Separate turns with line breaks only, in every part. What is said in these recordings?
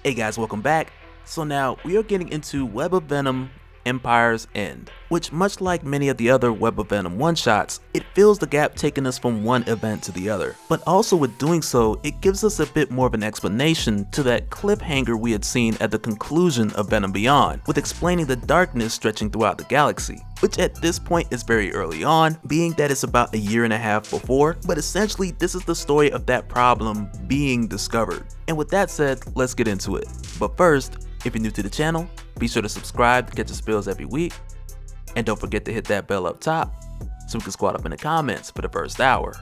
Hey guys, welcome back. So now we are getting into Web of Venom Empyre's End, which much like many of the other Web of Venom one-shots, it fills the gap taking us from one event to the other. But also with doing so, it gives us a bit more of an explanation to that cliffhanger we had seen at the conclusion of Venom Beyond, with explaining the darkness stretching throughout the galaxy, which at this point is very early on, being that it's about a year and a half before, but essentially this is the story of that problem being discovered. And with that said, let's get into it. But first, if you're new to the channel, be sure to subscribe to catch the spills every week, and don't forget to hit that bell up top so we can squat up in the comments for the first hour.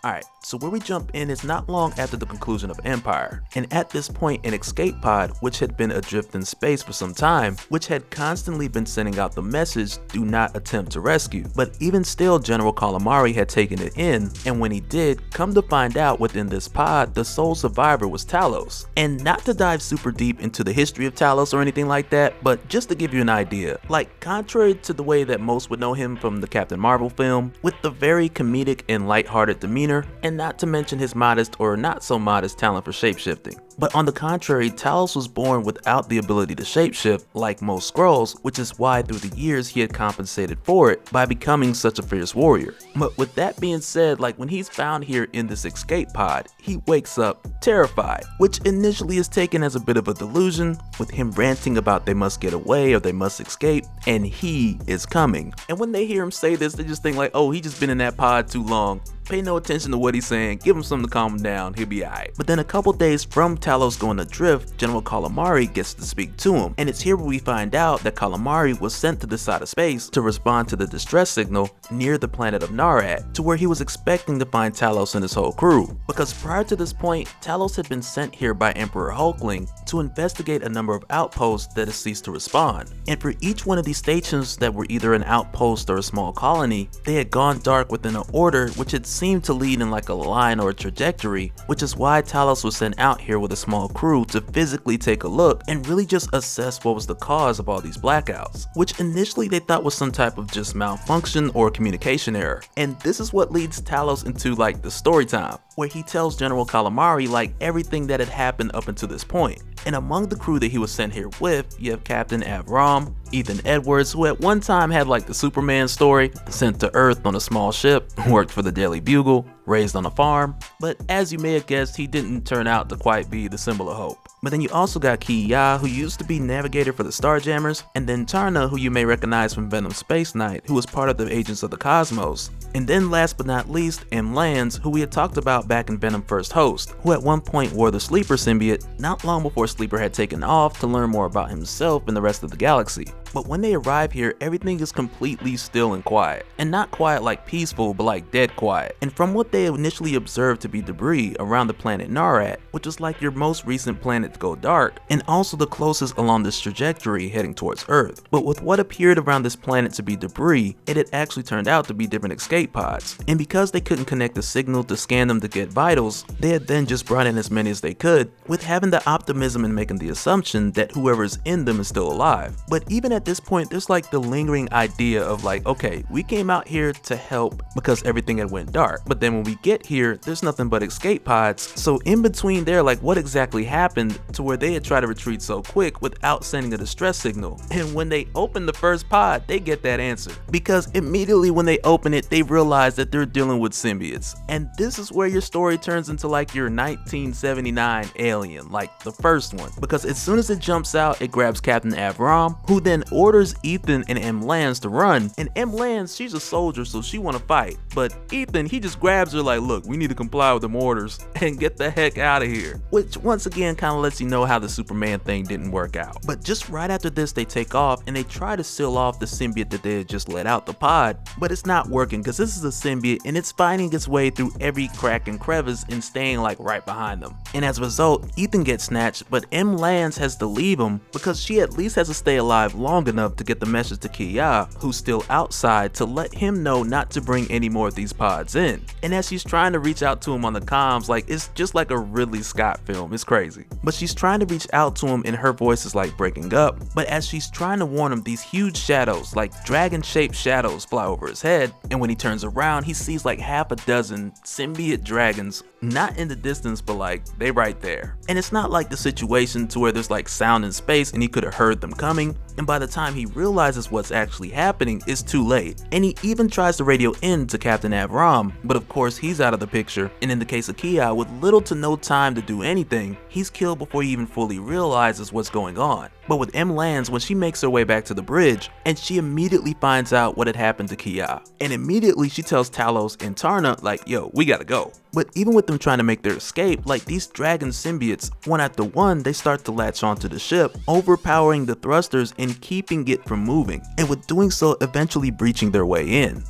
Alright, so where we jump in is not long after the conclusion of Empyre, and at this point an escape pod, which had been adrift in space for some time, which had constantly been sending out the message, do not attempt to rescue, but even still General Calamari had taken it in, and when he did, come to find out within this pod, the sole survivor was Talos. And not to dive super deep into the history of Talos or anything like that, but just to give you an idea, like contrary to the way that most would know him from the Captain Marvel film, with the very comedic and lighthearted demeanor, and not to mention his modest or not so modest talent for shapeshifting. But on the contrary, Talos was born without the ability to shapeshift like most Skrulls, which is why through the years he had compensated for it by becoming such a fierce warrior. But with that being said, like when he's found here in this escape pod, he wakes up terrified, which initially is taken as a bit of a delusion, with him ranting about they must get away or they must escape, and he is coming. And when they hear him say this, they just think like, oh, he just been in that pod too long. Pay no attention to what he's saying, give him something to calm him down, he'll be alright. But then a couple days from Talos going adrift, General Calamari gets to speak to him, and it's here where we find out that Calamari was sent to this side of space to respond to the distress signal near the planet of Narad, to where he was expecting to find Talos and his whole crew. Because prior to this point, Talos had been sent here by Emperor Hulkling to investigate a number of outposts that had ceased to respond. And for each one of these stations that were either an outpost or a small colony, they had gone dark within an order which had seemed to lead in like a line or a trajectory, which is why Talos was sent out here with a small crew to physically take a look and really just assess what was the cause of all these blackouts, which initially they thought was some type of just malfunction or communication error. And this is what leads Talos into like the story time, where he tells General Calamari like everything that had happened up until this point. And among the crew that he was sent here with, you have Captain Avram, Ethan Edwards, who at one time had like the Superman story, sent to Earth on a small ship, worked for the Daily Bugle, raised on a farm, but as you may have guessed, he didn't turn out to quite be the symbol of hope. But then you also got Ki Ya, who used to be navigator for the Starjammers, and then Tarna, who you may recognize from Venom Space Knight, who was part of the Agents of the Cosmos. And then last but not least, M. Lands, who we had talked about back in Venom First Host, who at one point wore the Sleeper symbiote, not long before Sleeper had taken off to learn more about himself and the rest of the galaxy. But when they arrive here, everything is completely still and quiet. And not quiet like peaceful, but like dead quiet. And from what they initially observed to be debris around the planet Narad, which is like your most recent planet to go dark, and also the closest along this trajectory heading towards Earth. But with what appeared around this planet to be debris, it had actually turned out to be different escape pods. And because they couldn't connect the signal to scan them to get vitals, they had then just brought in as many as they could, with having the optimism and making the assumption that whoever's in them is still alive. But even at this point, there's like the lingering idea of like, okay, we came out here to help because everything had went dark, but then when we get here, there's nothing but escape pods. So in between there, like what exactly happened to where they had tried to retreat so quick without sending a distress signal? And when they open the first pod, they get that answer, because immediately when they open it, they realize that they're dealing with symbiotes. And this is where your story turns into like your 1979 Alien, like the first one, because as soon as it jumps out, it grabs Captain Avram, who then orders Ethan and M. Lands to run. And M. Lands, she's a soldier, so she wanna fight, but Ethan, he just grabs her like, look, we need to comply with them orders and get the heck out of here, which once again kind of lets you know how the Superman thing didn't work out. But just right after this, they take off and they try to seal off the symbiote that they had just let out the pod, but it's not working because this is a symbiote and it's finding its way through every crack and crevice and staying like right behind them. And as a result, Ethan gets snatched, but M. Lands has to leave him because she at least has to stay alive long long enough to get the message to Kia, who's still outside, to let him know not to bring any more of these pods in. And as she's trying to reach out to him on the comms, like it's just like a Ridley Scott film, it's crazy. But she's trying to reach out to him and her voice is like breaking up. But as she's trying to warn him, these huge shadows, like dragon-shaped shadows, fly over his head, and when he turns around, he sees like half a dozen symbiote dragons, not in the distance, but like they right there. And it's not like the situation to where there's like sound in space and he could have heard them coming, and by the time he realizes what's actually happening, it's too late. And he even tries to radio in to Captain Avram, but of course he's out of the picture, and in the case of Kia, with little to no time to do anything, he's killed before he even fully realizes what's going on. But with M lands when she makes her way back to the bridge, and she immediately finds out what had happened to Kia. And immediately she tells Talos and Tarna like, yo, we gotta go. But even with them trying to make their escape, like these dragon symbiotes, one after one, they start to latch onto the ship, overpowering the thrusters and keeping it from moving, and with doing so eventually breaching their way in.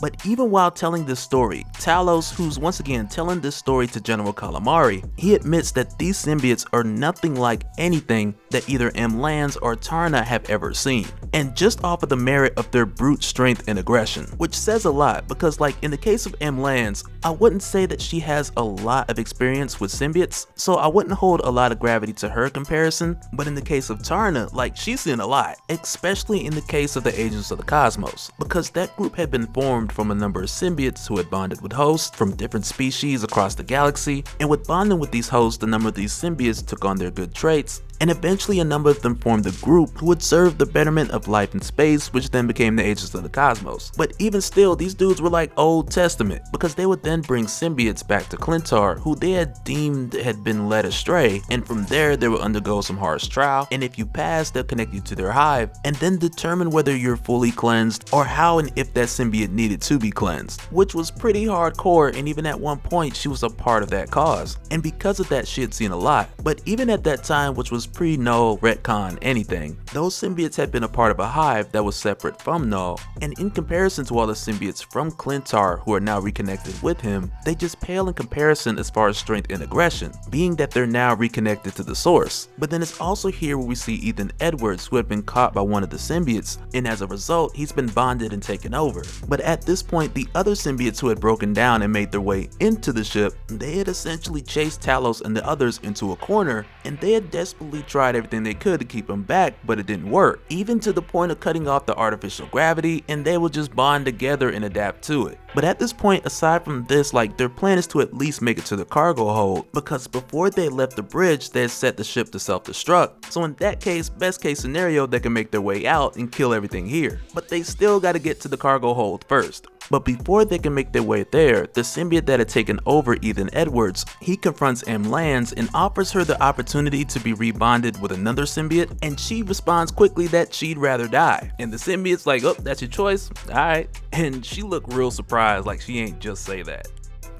But even while telling this story, Talos, who's once again telling this story to General Calamari, he admits that these symbiotes are nothing like anything that either M lands or Tarna have ever seen, and just off of the merit of their brute strength and aggression, which says a lot because like in the case of M lands, I wouldn't say that she has a lot of experience with symbiotes, so I wouldn't hold a lot of gravity to her comparison, but in the case of Tarna, like she's seen a lot, especially in the case of the Agents of the Cosmos, because that group had been formed from a number of symbiotes who had bonded with hosts from different species across the galaxy, and with bonding with these hosts, a number of these symbiotes took on their good traits, and eventually a number of them formed a group who would serve the betterment of life in space, which then became the Agents of the Cosmos. But even still, these dudes were like Old Testament, because they would then bring symbiotes back to Clintar, who they had deemed had been led astray, and from there they would undergo some harsh trial, and if you pass, they'll connect you to their hive, and then determine whether you're fully cleansed, or how and if that symbiote needed to be cleansed, which was pretty hardcore, and even at one point she was a part of that cause, and because of that she had seen a lot. But even at that time, which was pre-Knull, retcon, anything, those symbiotes had been a part of a hive that was separate from Knull, and in comparison to all the symbiotes from Clintar who are now reconnected with him, they just pale in comparison as far as strength and aggression, being that they're now reconnected to the source. But then it's also here where we see Ethan Edwards, who had been caught by one of the symbiotes, and as a result he's been bonded and taken over. But at this point, the other symbiotes who had broken down and made their way into the ship, they had essentially chased Talos and the others into a corner, and they had desperately tried everything they could to keep him back, but it didn't work, even to the point of cutting off the artificial gravity, and they would just bond together and adapt to it. But at this point, aside from this, like their plan is to at least make it to the cargo hold, because before they left the bridge, they had set the ship to self-destruct. So in that case, best case scenario, they can make their way out and kill everything here. But they still got to get to the cargo hold first. But before they can make their way there, the symbiote that had taken over Ethan Edwards, he confronts M lands and offers her the opportunity to be rebonded with another symbiote, and she responds quickly that she'd rather die. And the symbiote's like, oh, that's your choice, alright. And she looked real surprised, like she ain't just say that.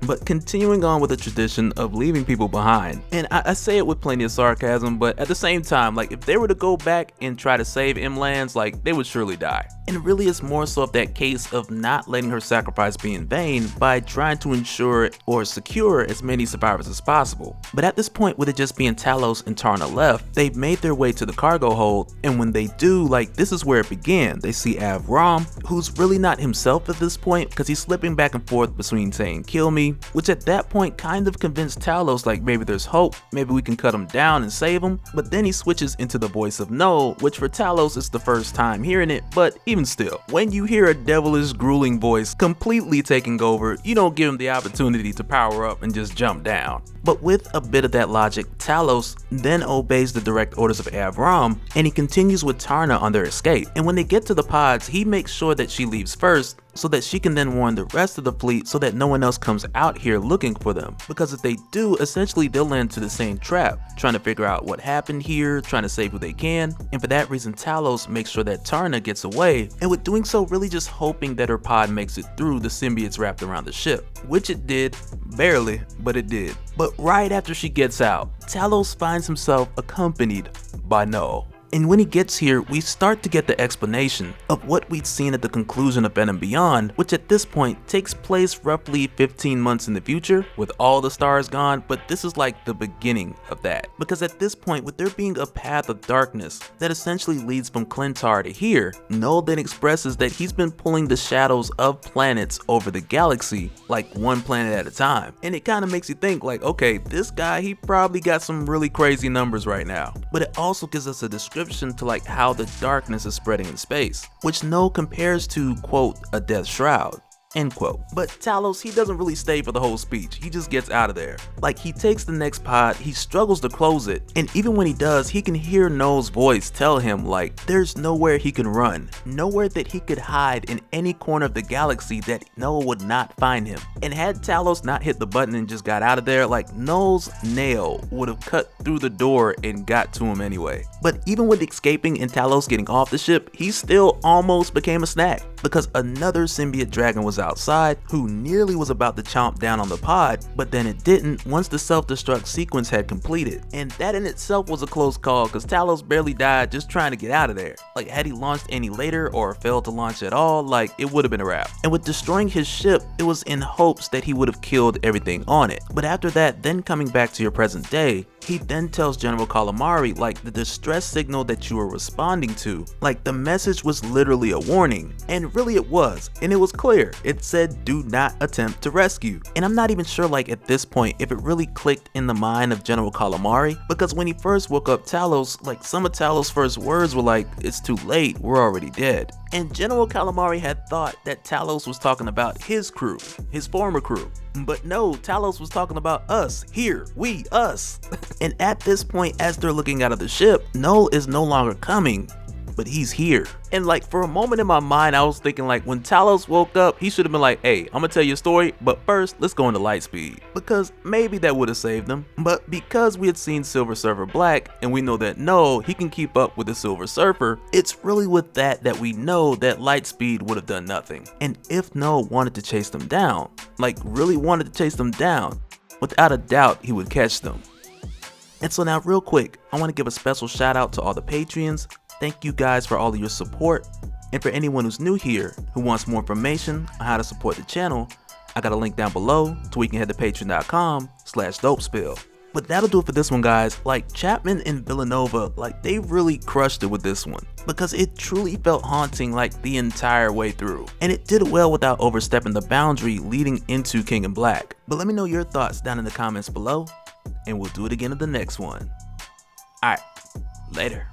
But continuing on with the tradition of leaving people behind, and I say it with plenty of sarcasm, but at the same time, like if they were to go back and try to save M lands, like they would surely die. And really it's more so of that case of not letting her sacrifice be in vain by trying to ensure or secure as many survivors as possible. But at this point, with it just being Talos and Tarna left, they've made their way to the cargo hold, and when they do, like this is where it began. They see Avram, who's really not himself at this point because he's slipping back and forth between saying kill me, which at that point kind of convinced Talos like maybe there's hope, maybe we can cut him down and save him. But then he switches into the voice of Knull, which for Talos is the first time hearing it, but even still, when you hear a devilish grueling voice completely taking over, you don't give him the opportunity to power up and just jump down. But with a bit of that logic, Talos then obeys the direct orders of Avram, and he continues with Tarna on their escape. And when they get to the pods, he makes sure that she leaves first, so that she can then warn the rest of the fleet so that no one else comes out here looking for them. Because if they do, essentially they'll land to the same trap, trying to figure out what happened here, trying to save who they can. And for that reason, Talos makes sure that Tarna gets away, and with doing so really just hoping that her pod makes it through the symbiotes wrapped around the ship, which it did, barely, but it did. But right after she gets out, Talos finds himself accompanied by Knull. And when he gets here, we start to get the explanation of what we'd seen at the conclusion of Venom Beyond, which at this point takes place roughly 15 months in the future with all the stars gone, but this is like the beginning of that. Because at this point, with there being a path of darkness that essentially leads from Clintar to here, Knull then expresses that he's been pulling the shadows of planets over the galaxy, like one planet at a time. And it kind of makes you think like, okay, this guy, he probably got some really crazy numbers right now. But it also gives us a description to like how the darkness is spreading in space, which Knull compares to, quote, a death shroud, end quote. But Talos, he doesn't really stay for the whole speech, he just gets out of there. Like, he takes the next pod, he struggles to close it, and even when he does, he can hear Knull's voice tell him like there's nowhere he can run, nowhere that he could hide in any corner of the galaxy that Knull would not find him. And had Talos not hit the button and just got out of there, like Knull's nail would have cut through the door and got to him anyway. But even with escaping and Talos getting off the ship, he still almost became a snack, because another symbiote dragon was outside who nearly was about to chomp down on the pod, but then it didn't once the self-destruct sequence had completed. And that in itself was a close call, because Talos barely died just trying to get out of there. Like, had he launched any later or failed to launch at all, like, it would have been a wrap. And with destroying his ship, it was in hopes that he would have killed everything on it. But after that, then coming back to your present day, he then tells General Calamari like the distress signal that you were responding to, like the message was literally a warning. And really it was, and it was clear. It said do not attempt to rescue. And I'm not even sure like at this point if it really clicked in the mind of General Calamari, because when he first woke up Talos, like some of Talos' first words were like, it's too late, we're already dead. And General Calamari had thought that Talos was talking about his crew, his former crew. But no, Talos was talking about us, here, we, us. And at this point, as they're looking out of the ship, Knull is no longer coming, but he's here. And like for a moment in my mind, I was thinking like when Talos woke up, he should have been like, hey, I'm gonna tell you a story, but first let's go into light speed, because maybe that would have saved him. But because we had seen Silver Surfer Black and we know that no, he can keep up with the Silver Surfer, it's really with that we know that light speed would have done nothing. And if Knull wanted to chase them down, like really wanted to chase them down, without a doubt he would catch them. And so now real quick, I want to give a special shout out to all the Patreons. Thank you guys for all of your support, and for anyone who's new here who wants more information on how to support the channel, I got a link down below to where you can head to patreon.com/dopespill. But that'll do it for this one, guys. Like Chapman and Villanova, like they really crushed it with this one, because it truly felt haunting like the entire way through, and it did well without overstepping the boundary leading into King in Black. But let me know your thoughts down in the comments below, and we'll do it again in the next one. Alright, later.